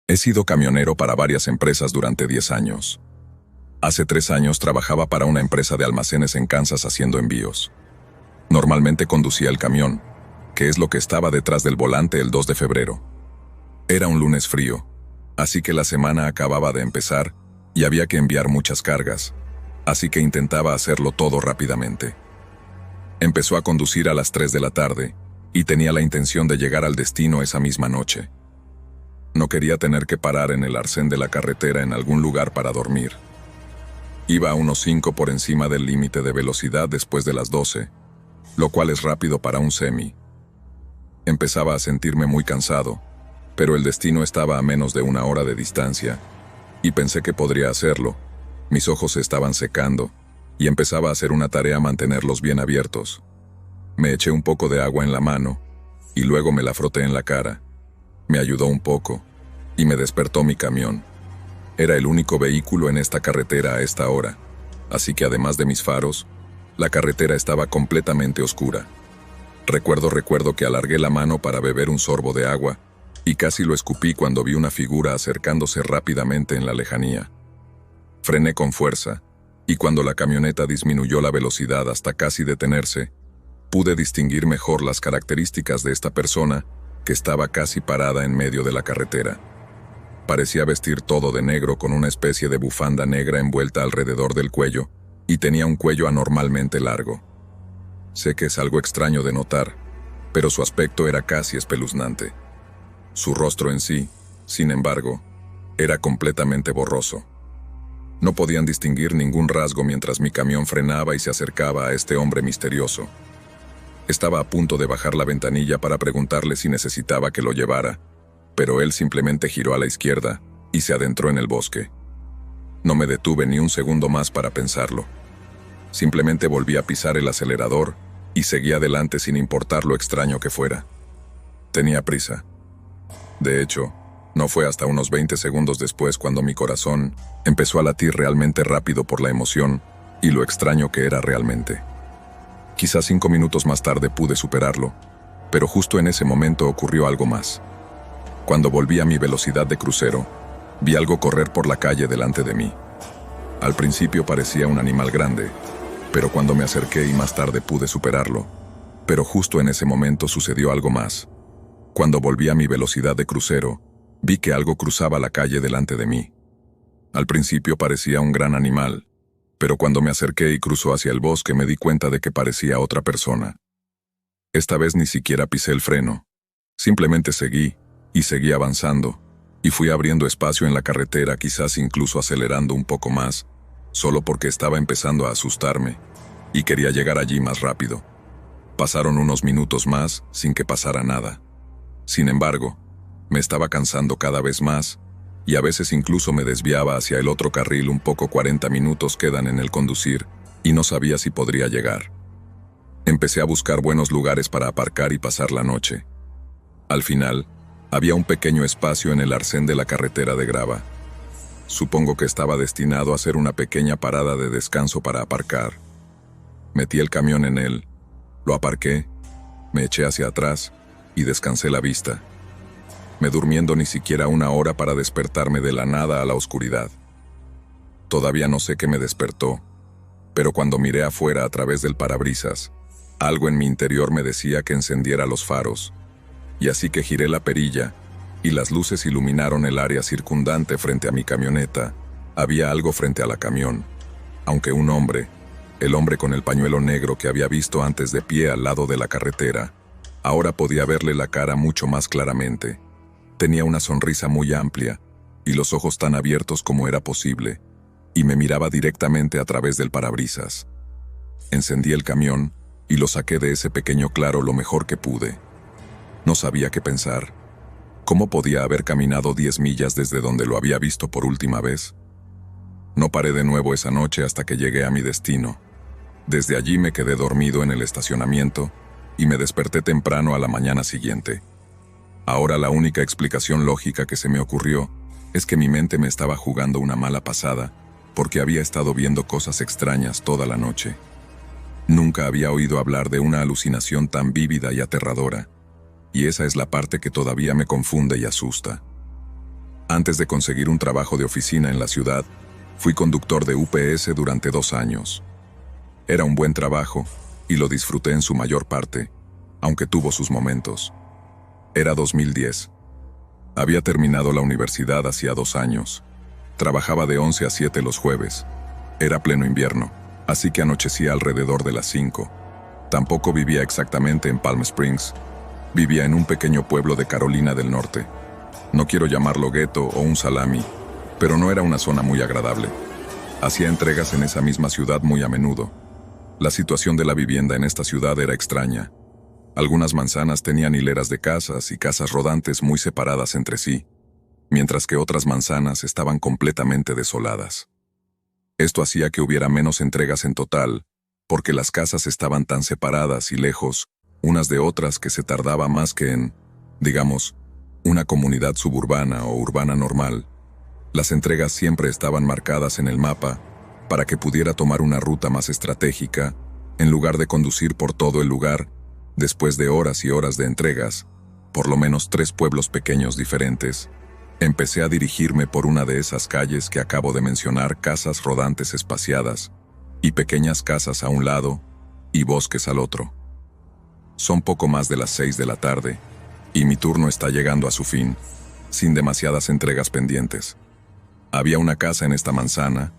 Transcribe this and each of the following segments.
He sido camionero para varias empresas durante 10 años. Hace 3 años trabajaba para una empresa de almacenes en Kansas haciendo envíos. Normalmente conducía el camión, que es lo que estaba detrás del volante el 2 de febrero. Era un lunes frío, así que la semana acababa de empezar y había que enviar muchas cargas, así que intentaba hacerlo todo rápidamente. Empezó a conducir a las 3 de la tarde y tenía la intención de llegar al destino esa misma noche. No quería tener que parar en el arcén de la carretera en algún lugar para dormir. Iba a unos 5 por encima del límite de velocidad después de las 12, lo cual es rápido para un semi. Empezaba a sentirme muy cansado, pero el destino estaba a menos de 1 hora de distancia, y pensé que podría hacerlo. Mis ojos se estaban secando, y empezaba a hacer una tarea mantenerlos bien abiertos. Me eché un poco de agua en la mano, y luego me la froté en la cara. Me ayudó un poco, y me despertó mi camión. Era el único vehículo en esta carretera a esta hora, así que además de mis faros, la carretera estaba completamente oscura. Recuerdo que alargué la mano para beber un sorbo de agua, y casi lo escupí cuando vi una figura acercándose rápidamente en la lejanía. Frené con fuerza, y cuando la camioneta disminuyó la velocidad hasta casi detenerse, pude distinguir mejor las características de esta persona que estaba casi parada en medio de la carretera. Parecía vestir todo de negro con una especie de bufanda negra envuelta alrededor del cuello, y tenía un cuello anormalmente largo. Sé que es algo extraño de notar, pero su aspecto era casi espeluznante. Su rostro en sí, sin embargo, era completamente borroso. No podían distinguir ningún rasgo mientras mi camión frenaba y se acercaba a este hombre misterioso. Estaba a punto de bajar la ventanilla para preguntarle si necesitaba que lo llevara, pero él simplemente giró a la izquierda y se adentró en el bosque. No me detuve ni un segundo más para pensarlo. Simplemente volví a pisar el acelerador y seguí adelante sin importar lo extraño que fuera. Tenía prisa. De hecho, no fue hasta unos 20 segundos después cuando mi corazón empezó a latir realmente rápido por la emoción y lo extraño que era realmente. Quizás 5 minutos más tarde pude superarlo, pero justo en ese momento ocurrió algo más. Cuando volví a mi velocidad de crucero, vi algo correr por la calle delante de mí. Al principio parecía un animal grande, pero cuando me acerqué y más tarde pude superarlo. Pero justo en ese momento sucedió algo más. Cuando volví a mi velocidad de crucero, vi que algo cruzaba la calle delante de mí. Al principio parecía un gran animal, pero cuando me acerqué y cruzó hacia el bosque me di cuenta de que parecía otra persona. Esta vez ni siquiera pisé el freno. Simplemente seguí avanzando, y fui abriendo espacio en la carretera, quizás incluso acelerando un poco más, solo porque estaba empezando a asustarme, y quería llegar allí más rápido. Pasaron unos minutos más sin que pasara nada. Sin embargo, me estaba cansando cada vez más, y a veces incluso me desviaba hacia el otro carril. Un poco 40 minutos quedan en el conducir, y no sabía si podría llegar. Empecé a buscar buenos lugares para aparcar y pasar la noche. Al final, había un pequeño espacio en el arcén de la carretera de grava. Supongo que estaba destinado a ser una pequeña parada de descanso para aparcar. Metí el camión en él, lo aparqué, me eché hacia atrás y descansé la vista. Me durmiendo ni siquiera 1 hora para despertarme de la nada a la oscuridad. Todavía no sé qué me despertó, pero cuando miré afuera a través del parabrisas, algo en mi interior me decía que encendiera los faros, y así que giré la perilla, y las luces iluminaron el área circundante frente a mi camioneta. Había algo frente a la camión, aunque un hombre, el hombre con el pañuelo negro que había visto antes de pie al lado de la carretera, ahora podía verle la cara mucho más claramente. Tenía una sonrisa muy amplia, y los ojos tan abiertos como era posible, y me miraba directamente a través del parabrisas. Encendí el camión, y lo saqué de ese pequeño claro lo mejor que pude. No sabía qué pensar. ¿Cómo podía haber caminado 10 millas desde donde lo había visto por última vez? No paré de nuevo esa noche hasta que llegué a mi destino. Desde allí me quedé dormido en el estacionamiento y me desperté temprano a la mañana siguiente. Ahora la única explicación lógica que se me ocurrió es que mi mente me estaba jugando una mala pasada porque había estado viendo cosas extrañas toda la noche. Nunca había oído hablar de una alucinación tan vívida y aterradora. Y esa es la parte que todavía me confunde y asusta. Antes de conseguir un trabajo de oficina en la ciudad, fui conductor de UPS durante 2 años. Era un buen trabajo y lo disfruté en su mayor parte, aunque tuvo sus momentos. Era 2010. Había terminado la universidad hacía 2 años. Trabajaba de 11 a 7 los jueves. Era pleno invierno, así que anochecía alrededor de las 5. Tampoco vivía exactamente en Palm Springs. Vivía en un pequeño pueblo de Carolina del Norte. No quiero llamarlo gueto o un salami, pero no era una zona muy agradable. Hacía entregas en esa misma ciudad muy a menudo. La situación de la vivienda en esta ciudad era extraña. Algunas manzanas tenían hileras de casas y casas rodantes muy separadas entre sí, mientras que otras manzanas estaban completamente desoladas. Esto hacía que hubiera menos entregas en total, porque las casas estaban tan separadas y lejos unas de otras que se tardaba más que en, digamos, una comunidad suburbana o urbana normal. Las entregas siempre estaban marcadas en el mapa para que pudiera tomar una ruta más estratégica, en lugar de conducir por todo el lugar, después de horas y horas de entregas, por lo menos 3 pueblos pequeños diferentes. Empecé a dirigirme por una de esas calles que acabo de mencionar, casas rodantes espaciadas, y pequeñas casas a un lado, y bosques al otro. Son poco más de las 6 de la tarde, y mi turno está llegando a su fin, sin demasiadas entregas pendientes. Había una casa en esta manzana,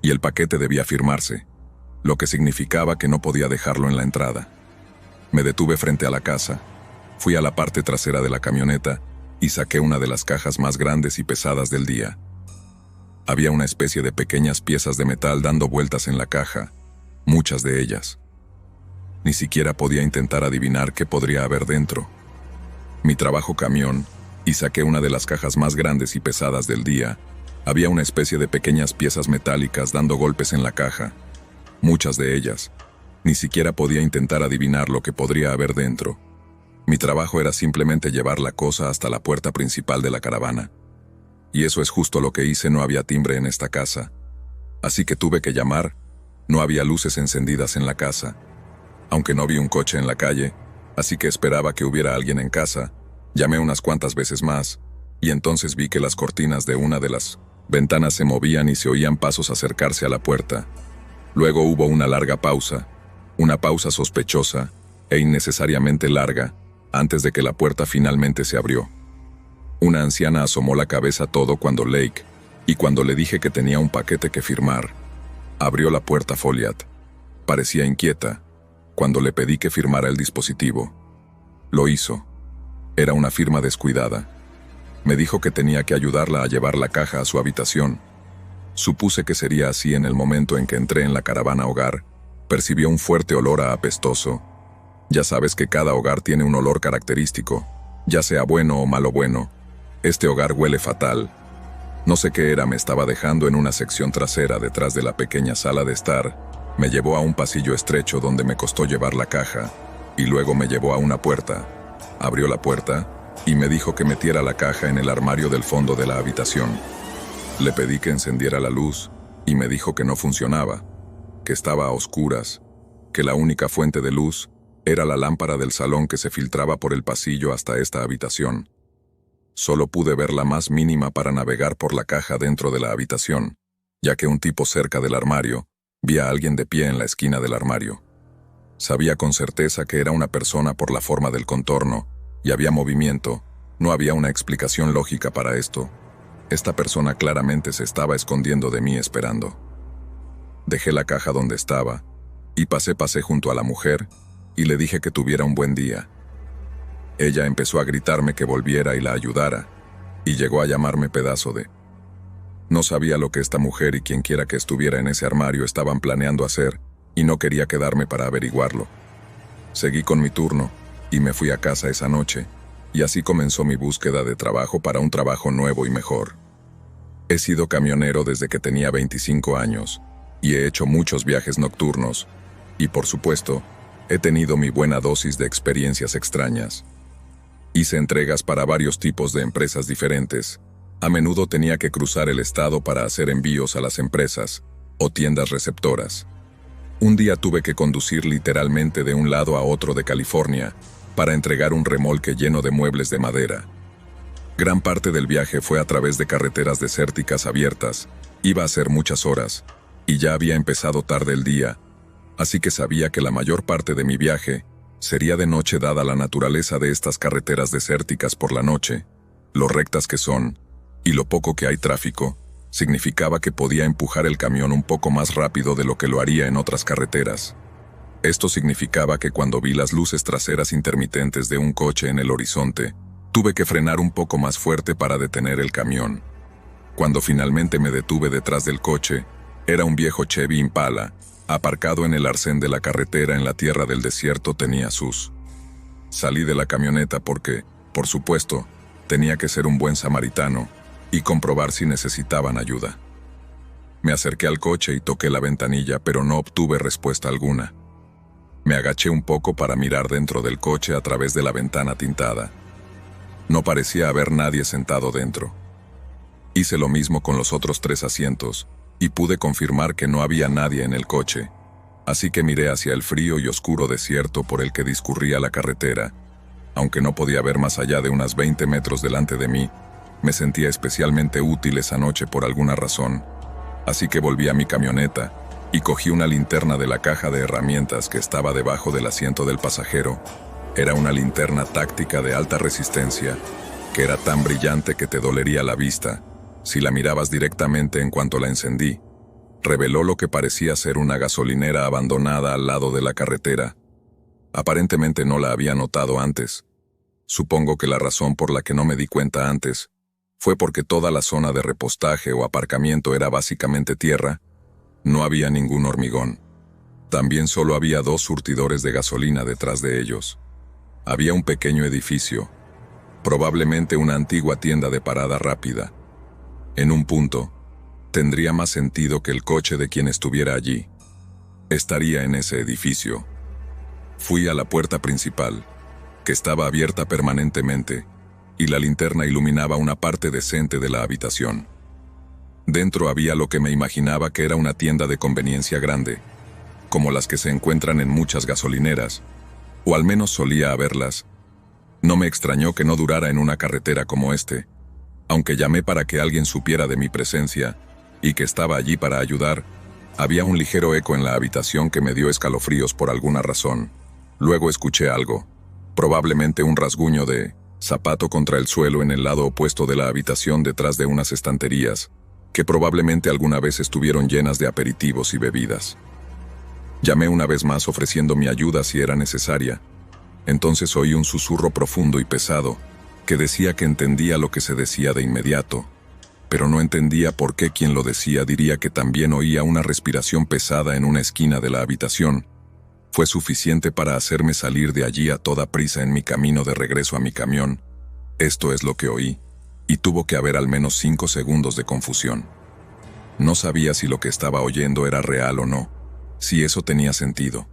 y el paquete debía firmarse, lo que significaba que no podía dejarlo en la entrada. Me detuve frente a la casa, fui a la parte trasera de la camioneta y saqué una de las cajas más grandes y pesadas del día. Había una especie de pequeñas piezas de metal dando vueltas en la caja, muchas de ellas. Ni siquiera podía intentar adivinar qué podría haber dentro. Mi trabajo camión, y saqué una de las cajas más grandes y pesadas del día. Había una especie de pequeñas piezas metálicas dando golpes en la caja, muchas de ellas. Ni siquiera podía intentar adivinar lo que podría haber dentro. Mi trabajo era simplemente llevar la cosa hasta la puerta principal de la caravana. Y eso es justo lo que hice. No había timbre en esta casa, así que tuve que llamar. No había luces encendidas en la casa, aunque no vi un coche en la calle, así que esperaba que hubiera alguien en casa. Llamé unas cuantas veces más, y entonces vi que las cortinas de una de las ventanas se movían y se oían pasos acercarse a la puerta. Luego hubo una larga pausa, una pausa sospechosa e innecesariamente larga, antes de que la puerta finalmente se abrió. Una anciana asomó la cabeza todo cuando Lake, y cuando le dije que tenía un paquete que firmar, abrió la puerta. Foliat parecía inquieta cuando le pedí que firmara el dispositivo. Lo hizo. Era una firma descuidada. Me dijo que tenía que ayudarla a llevar la caja a su habitación. Supuse que sería así. En el momento en que entré en la caravana hogar, percibió un fuerte olor a apestoso. Ya sabes que cada hogar tiene un olor característico, ya sea bueno o malo bueno. Este hogar huele fatal. No sé qué era. Me estaba dejando en una sección trasera detrás de la pequeña sala de estar. Me llevó a un pasillo estrecho donde me costó llevar la caja, y luego me llevó a una puerta. Abrió la puerta y me dijo que metiera la caja en el armario del fondo de la habitación. Le pedí que encendiera la luz y me dijo que no funcionaba, que estaba a oscuras, que la única fuente de luz era la lámpara del salón que se filtraba por el pasillo hasta esta habitación. Solo pude ver la más mínima para navegar por la caja dentro de la habitación, ya que un tipo cerca del armario vi a alguien de pie en la esquina del armario. Sabía con certeza que era una persona por la forma del contorno, y había movimiento. No había una explicación lógica para esto. Esta persona claramente se estaba escondiendo de mí esperando. Dejé la caja donde estaba, y pasé junto a la mujer, y le dije que tuviera un buen día. Ella empezó a gritarme que volviera y la ayudara, y llegó a llamarme pedazo de... No sabía lo que esta mujer y quienquiera que estuviera en ese armario estaban planeando hacer, y no quería quedarme para averiguarlo. Seguí con mi turno, y me fui a casa esa noche, y así comenzó mi búsqueda de trabajo para un trabajo nuevo y mejor. He sido camionero desde que tenía 25 años, y he hecho muchos viajes nocturnos, y por supuesto, he tenido mi buena dosis de experiencias extrañas. Hice entregas para varios tipos de empresas diferentes. A menudo tenía que cruzar el estado para hacer envíos a las empresas o tiendas receptoras. Un día tuve que conducir literalmente de un lado a otro de California para entregar un remolque lleno de muebles de madera. Gran parte del viaje fue a través de carreteras desérticas abiertas. Iba a ser muchas horas, y ya había empezado tarde el día, así que sabía que la mayor parte de mi viaje sería de noche dada la naturaleza de estas carreteras desérticas por la noche, lo rectas que son, y lo poco que hay tráfico, significaba que podía empujar el camión un poco más rápido de lo que lo haría en otras carreteras. Esto significaba que cuando vi las luces traseras intermitentes de un coche en el horizonte, tuve que frenar un poco más fuerte para detener el camión. Cuando finalmente me detuve detrás del coche, era un viejo Chevy Impala, aparcado en el arcén de la carretera en la tierra del desierto tenía sus. Salí de la camioneta porque, por supuesto, tenía que ser un buen samaritano y comprobar si necesitaban ayuda. Me acerqué al coche y toqué la ventanilla, pero no obtuve respuesta alguna. Me agaché un poco para mirar dentro del coche a través de la ventana tintada. No parecía haber nadie sentado dentro. Hice lo mismo con los otros 3 asientos, y pude confirmar que no había nadie en el coche, así que miré hacia el frío y oscuro desierto por el que discurría la carretera. Aunque no podía ver más allá de unas 20 metros delante de mí, me sentía especialmente útil esa noche por alguna razón, así que volví a mi camioneta y cogí una linterna de la caja de herramientas que estaba debajo del asiento del pasajero. Era una linterna táctica de alta resistencia, que era tan brillante que te dolería la vista si la mirabas directamente en cuanto la encendí. Reveló lo que parecía ser una gasolinera abandonada al lado de la carretera. Aparentemente no la había notado antes. Supongo que la razón por la que no me di cuenta antes fue porque toda la zona de repostaje o aparcamiento era básicamente tierra. No había ningún hormigón. También solo había 2 surtidores de gasolina detrás de ellos. Había un pequeño edificio, probablemente una antigua tienda de parada rápida. En un punto, tendría más sentido que el coche de quien estuviera allí estaría en ese edificio. Fui a la puerta principal, que estaba abierta permanentemente, y la linterna iluminaba una parte decente de la habitación. Dentro había lo que me imaginaba que era una tienda de conveniencia grande, como las que se encuentran en muchas gasolineras, o al menos solía haberlas. No me extrañó que no durara en una carretera como este. Aunque llamé para que alguien supiera de mi presencia y que estaba allí para ayudar, había un ligero eco en la habitación que me dio escalofríos por alguna razón. Luego escuché algo, probablemente un rasguño de zapato contra el suelo en el lado opuesto de la habitación detrás de unas estanterías, que probablemente alguna vez estuvieron llenas de aperitivos y bebidas. Llamé una vez más ofreciendo mi ayuda si era necesaria. Entonces oí un susurro profundo y pesado, que decía que entendía lo que se decía de inmediato, pero no entendía por qué quien lo decía diría que también oía una respiración pesada en una esquina de la habitación. Fue suficiente para hacerme salir de allí a toda prisa en mi camino de regreso a mi camión. Esto es lo que oí, y tuvo que haber al menos 5 segundos de confusión. No sabía si lo que estaba oyendo era real o no, si eso tenía sentido.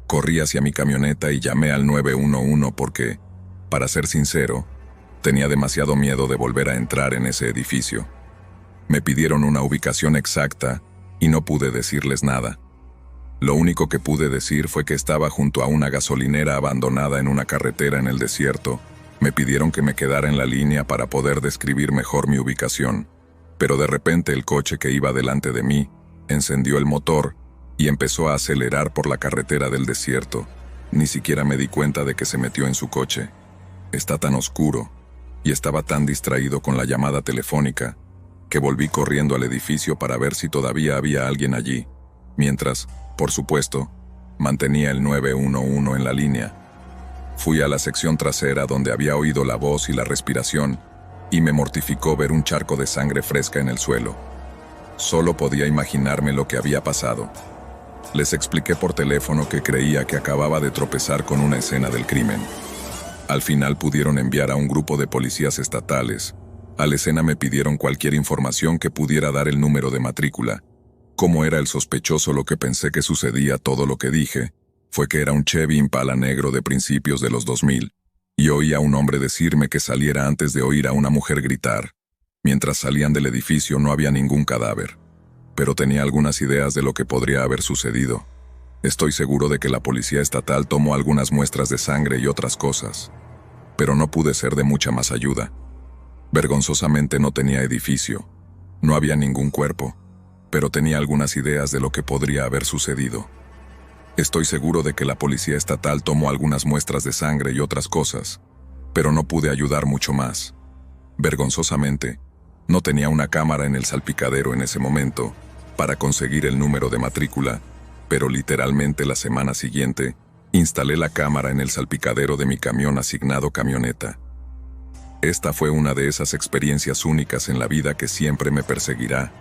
Corrí hacia mi camioneta y llamé al 911 porque, para ser sincero, tenía demasiado miedo de volver a entrar en ese edificio. Me pidieron una ubicación exacta y no pude decirles nada. Lo único que pude decir fue que estaba junto a una gasolinera abandonada en una carretera en el desierto. Me pidieron que me quedara en la línea para poder describir mejor mi ubicación, pero de repente el coche que iba delante de mí encendió el motor y empezó a acelerar por la carretera del desierto. Ni siquiera me di cuenta de que se metió en su coche. Está tan oscuro, y estaba tan distraído con la llamada telefónica, que volví corriendo al edificio para ver si todavía había alguien allí, mientras, por supuesto, mantenía el 911 en la línea. Fui a la sección trasera donde había oído la voz y la respiración, y me mortificó ver un charco de sangre fresca en el suelo. Solo podía imaginarme lo que había pasado. Les expliqué por teléfono que creía que acababa de tropezar con una escena del crimen. Al final pudieron enviar a un grupo de policías estatales. A la escena me pidieron cualquier información que pudiera dar el número de matrícula. Como era el sospechoso, lo que pensé que sucedía, todo lo que dije, fue que era un Chevy Impala negro de principios de los 2000, y oí a un hombre decirme que saliera antes de oír a una mujer gritar. Mientras salían del edificio no había ningún cadáver, pero tenía algunas ideas de lo que podría haber sucedido. Estoy seguro de que la policía estatal tomó algunas muestras de sangre y otras cosas, pero no pude ser de mucha más ayuda. Vergonzosamente no tenía edificio, no había ningún cuerpo, pero tenía algunas ideas de lo que podría haber sucedido. Estoy seguro de que la policía estatal tomó algunas muestras de sangre y otras cosas, pero no pude ayudar mucho más. Vergonzosamente, no tenía una cámara en el salpicadero en ese momento para conseguir el número de matrícula, pero literalmente la semana siguiente, instalé la cámara en el salpicadero de mi camión asignado camioneta. Esta fue una de esas experiencias únicas en la vida que siempre me perseguirá,